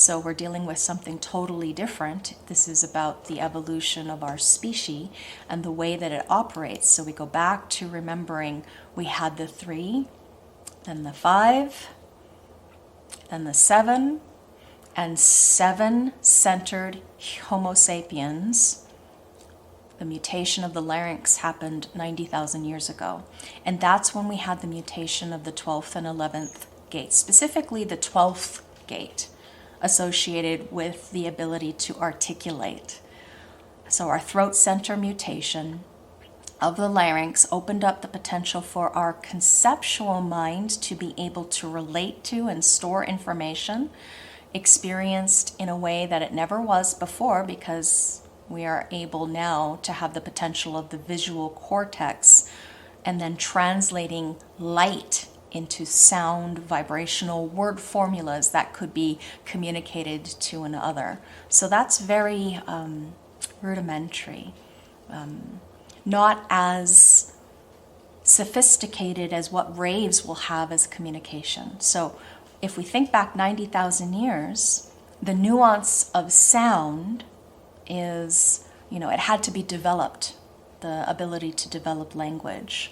So we're dealing with something totally different. This is about the evolution of our species and the way that it operates. So we go back to remembering we had the 3, then the 5, then the 7, and 7-centered Homo sapiens. The mutation of the larynx happened 90,000 years ago. And that's when we had the mutation of the 12th and 11th gate, specifically the 12th gate, associated with the ability to articulate. So our throat center mutation of the larynx opened up the potential for our conceptual mind to be able to relate to and store information experienced in a way that it never was before, because we are able now to have the potential of the visual cortex and then translating light into sound, vibrational word formulas that could be communicated to another. So that's very rudimentary, not as sophisticated as what raves will have as communication. So if we think back 90,000 years, the nuance of sound is, it had to be developed, the ability to develop language,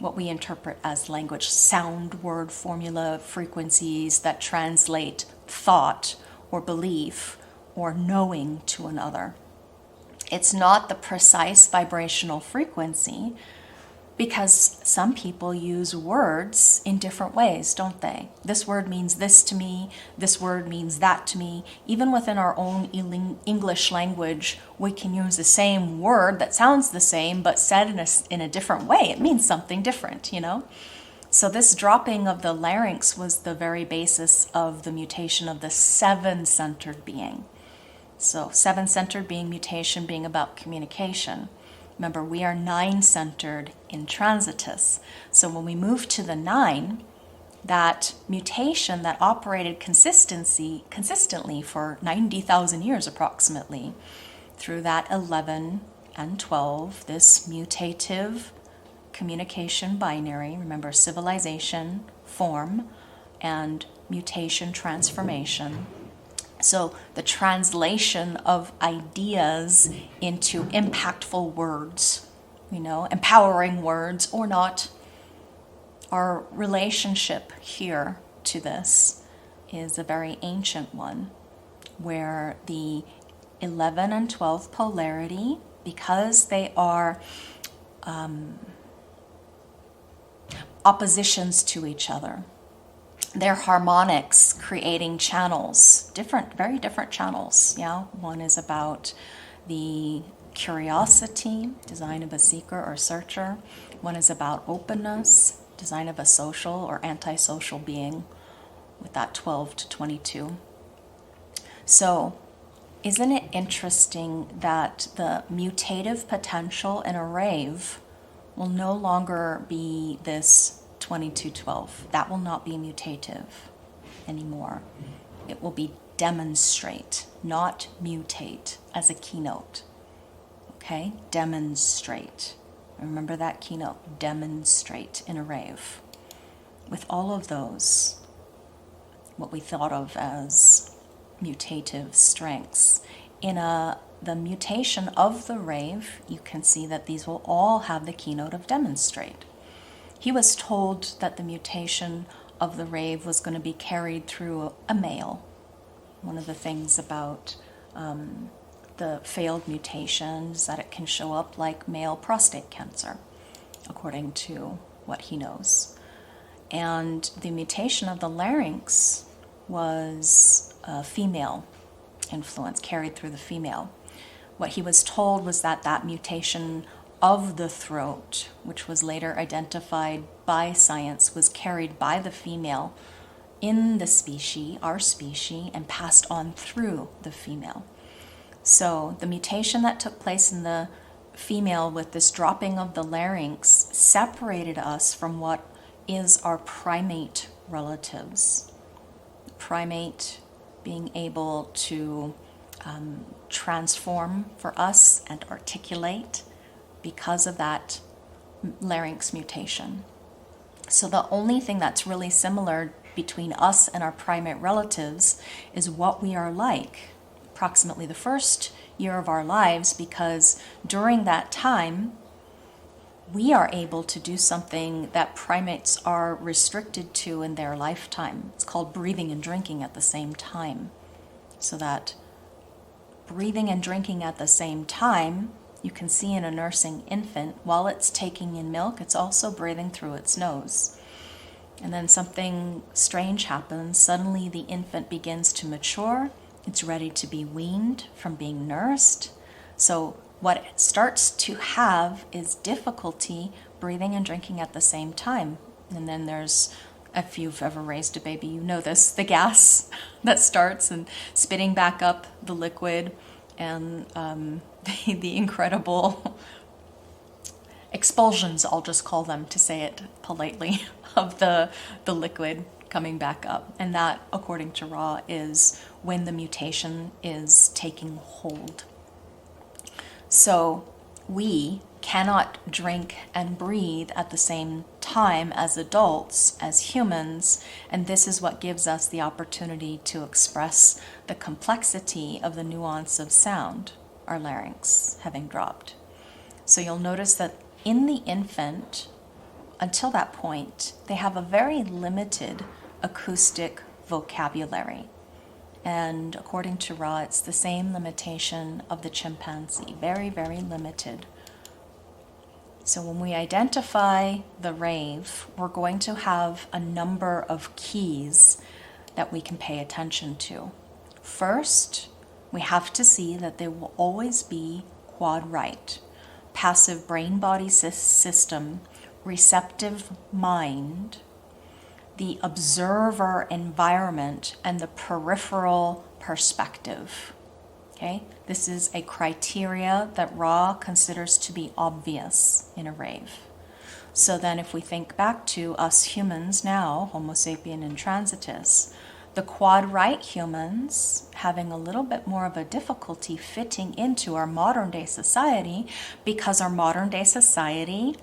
what we interpret as language, sound, word, formula, frequencies that translate thought or belief or knowing to another. It's not the precise vibrational frequency, because some people use words in different ways, don't they? This word means this to me, this word means that to me. Even within our own English language, we can use the same word that sounds the same, but said in a different way. It means something different, So this dropping of the larynx was the very basis of the mutation of the 7-centered being. So 7-centered being, mutation being about communication. Remember, we are 9-centered in transitus. So when we move to the 9, that mutation that operated consistently for 90,000 years approximately, through that 11 and 12, this mutative communication binary, remember, civilization, form, and mutation, transformation. So the translation of ideas into impactful words, empowering words or not. Our relationship here to this is a very ancient one, where the 11 and 12 polarity, because they are oppositions to each other, they're harmonics creating channels, very different channels. One is about the curiosity, design of a seeker or searcher. One is about openness, design of a social or antisocial being, with that 12 to 22. So isn't it interesting that the mutative potential in a rave will no longer be this 2212. That will not be mutative anymore. It will be demonstrate, not mutate as a keynote. Okay? Demonstrate. Remember that keynote, demonstrate in a rave. With all of those, what we thought of as mutative strengths. In the mutation of the rave, you can see that these will all have the keynote of demonstrate. He was told that the mutation of the rave was going to be carried through a male. One of the things about the failed mutation is that it can show up like male prostate cancer, according to what he knows. And the mutation of the larynx was a female influence, carried through the female. What he was told was that mutation of the throat, which was later identified by science, was carried by the female in the species, our species, and passed on through the female. So the mutation that took place in the female with this dropping of the larynx separated us from what is our primate relatives. The primate being able to transform for us and articulate because of that larynx mutation. So the only thing that's really similar between us and our primate relatives is what we are like approximately the first year of our lives, because during that time we are able to do something that primates are restricted to in their lifetime. It's called breathing and drinking at the same time. So that breathing and drinking at the same time, you can see in a nursing infant, while it's taking in milk, it's also breathing through its nose. And then something strange happens. Suddenly the infant begins to mature. It's ready to be weaned from being nursed. So what it starts to have is difficulty breathing and drinking at the same time. And then there's, if you've ever raised a baby, you know this, the gas that starts and spitting back up the liquid, and the incredible expulsions, I'll just call them to say it politely, of the liquid coming back up. And that, according to Ra, is when the mutation is taking hold. So we cannot drink and breathe at the same time as adults, as humans, and this is what gives us the opportunity to express the complexity of the nuance of sound, our larynx having dropped. So you'll notice that in the infant, until that point, they have a very limited acoustic vocabulary. And according to Ra, it's the same limitation of the chimpanzee, very, very limited. So when we identify the rave, we're going to have a number of keys that we can pay attention to. First, we have to see that they will always be quad right, passive brain-body system, receptive mind, the observer environment, and the peripheral perspective. Okay? This is a criteria that Ra considers to be obvious in a rave. So then if we think back to us humans now, Homo sapien and transitus, the quad right humans having a little bit more of a difficulty fitting into our modern day society, because our modern day society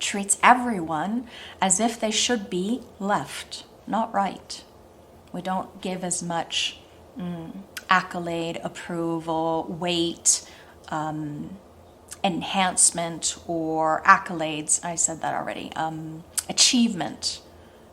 treats everyone as if they should be left, not right. We don't give as much accolade, approval, weight, enhancement, or accolades, I said that already, achievement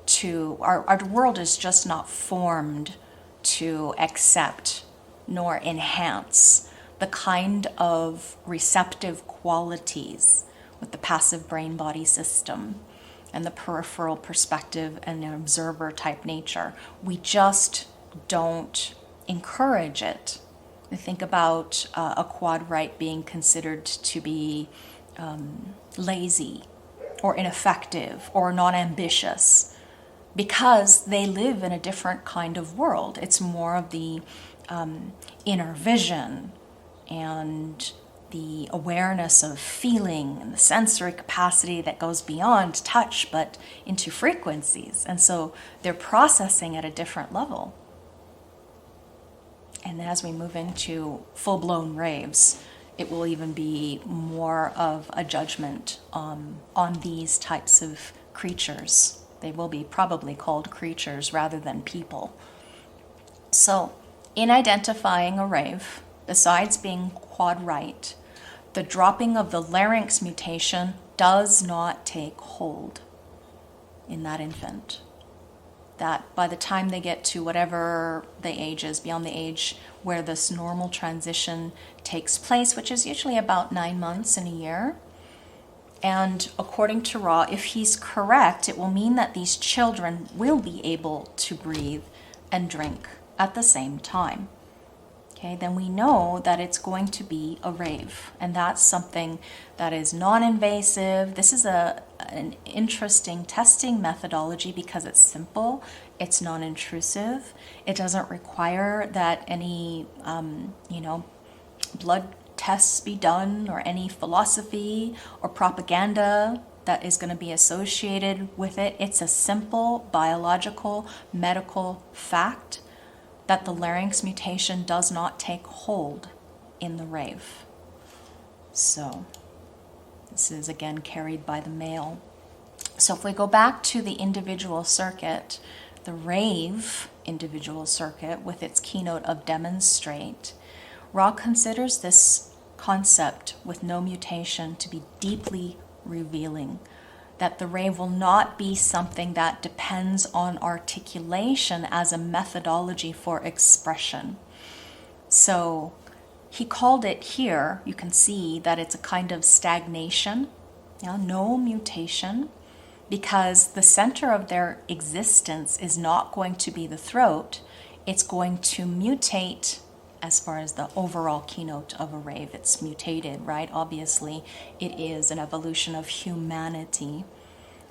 to, our world is just not formed to accept nor enhance the kind of receptive qualities with the passive brain-body system and the peripheral perspective and an observer type nature. We just don't encourage it. We think about a quad right being considered to be lazy or ineffective or non-ambitious because they live in a different kind of world. It's more of the inner vision and the awareness of feeling and the sensory capacity that goes beyond touch but into frequencies. And so they're processing at a different level. And as we move into full-blown raves, it will even be more of a judgment on these types of creatures. They will be probably called creatures rather than people. So in identifying a rave, besides being quad right, the dropping of the larynx mutation does not take hold in that infant. That by the time they get to whatever the age is, beyond the age where this normal transition takes place, which is usually about 9 months in a year, and according to Ra, if he's correct, it will mean that these children will be able to breathe and drink at the same time. Okay, then we know that it's going to be a rave, and that's something that is non-invasive. This is an interesting testing methodology because it's simple, it's non-intrusive, it doesn't require that any blood tests be done or any philosophy or propaganda that is going to be associated with it. It's a simple biological medical fact that the larynx mutation does not take hold in the rave. So this is again carried by the male. So if we go back to the individual circuit, The Rave individual circuit, with its keynote of demonstrate, Ra considers this concept with no mutation to be deeply revealing, that the rave will not be something that depends on articulation as a methodology for expression. So he called it here, you can see that it's a kind of stagnation, no mutation, because the center of their existence is not going to be the throat, it's going to mutate. As far as the overall keynote of a rave, it's mutated, right? Obviously, it is an evolution of humanity.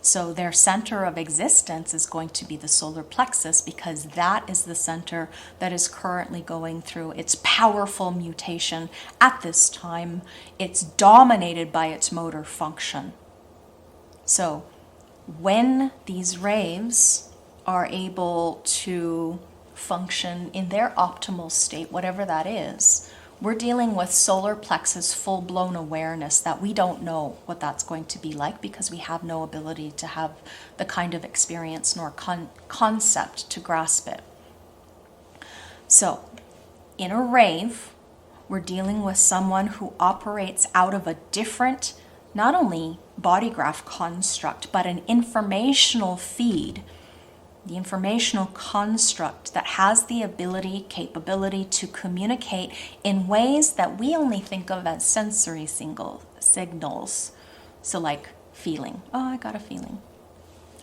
So their center of existence is going to be the solar plexus, because that is the center that is currently going through its powerful mutation at this time. It's dominated by its motor function. So when these raves are able to function in their optimal state, whatever that is, we're dealing with solar plexus full-blown awareness that we don't know what that's going to be like, because we have no ability to have the kind of experience nor concept to grasp it. So in a rave, we're dealing with someone who operates out of a different, not only body graph construct, but an informational feed, the informational construct that has the capability to communicate in ways that we only think of as sensory signals. So like feeling. Oh, I got a feeling.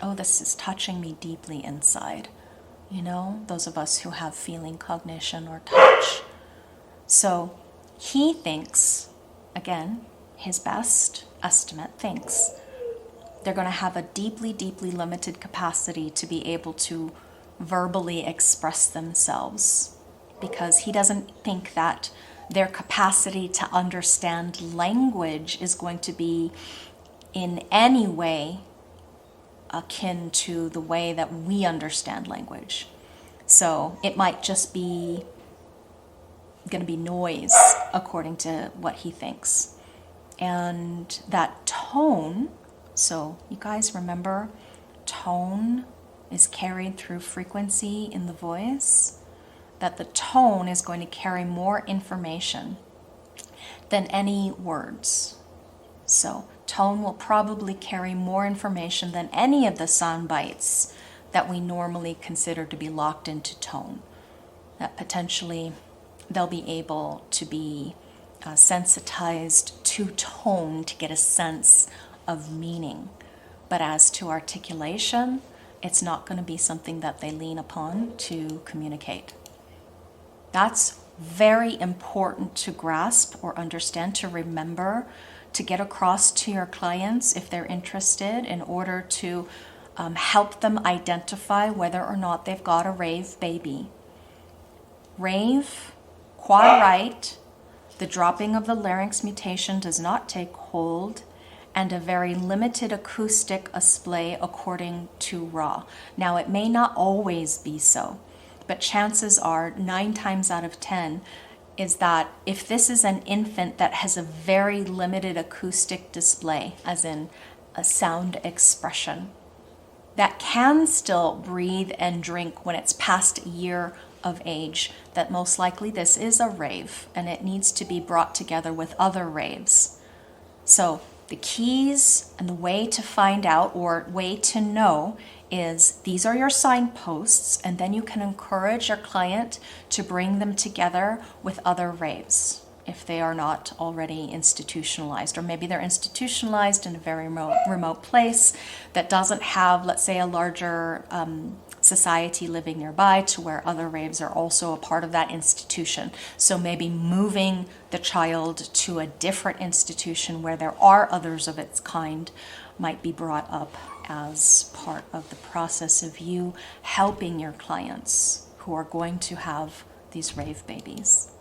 Oh, this is touching me deeply inside. You know, those of us who have feeling cognition or touch. So he thinks, again, his best estimate thinks, they're going to have a deeply, deeply limited capacity to be able to verbally express themselves, because he doesn't think that their capacity to understand language is going to be in any way akin to the way that we understand language. So it might just be going to be noise, according to what he thinks. And that tone, so you guys remember, tone is carried through frequency in the voice, that the tone is going to carry more information than any words. So tone will probably carry more information than any of the sound bites that we normally consider to be locked into tone. That potentially they'll be able to be sensitized to tone to get a sense of meaning. But as to articulation, it's not going to be something that they lean upon to communicate. That's very important to grasp or understand, to remember, to get across to your clients if they're interested, in order to help them identify whether or not they've got a rave baby. Rave, quad right, the dropping of the larynx mutation does not take hold, and a very limited acoustic display according to Ra. Now, it may not always be so, but chances are 9 times out of 10 is that if this is an infant that has a very limited acoustic display, as in a sound expression, that can still breathe and drink when it's past a year of age, that most likely this is a rave and it needs to be brought together with other raves. So the keys and the way to find out, or way to know, is these are your signposts, and then you can encourage your client to bring them together with other raves if they are not already institutionalized, or maybe they're institutionalized in a very remote place that doesn't have, let's say, a larger society living nearby to where other raves are also a part of that institution. So maybe moving the child to a different institution where there are others of its kind might be brought up as part of the process of you helping your clients who are going to have these rave babies.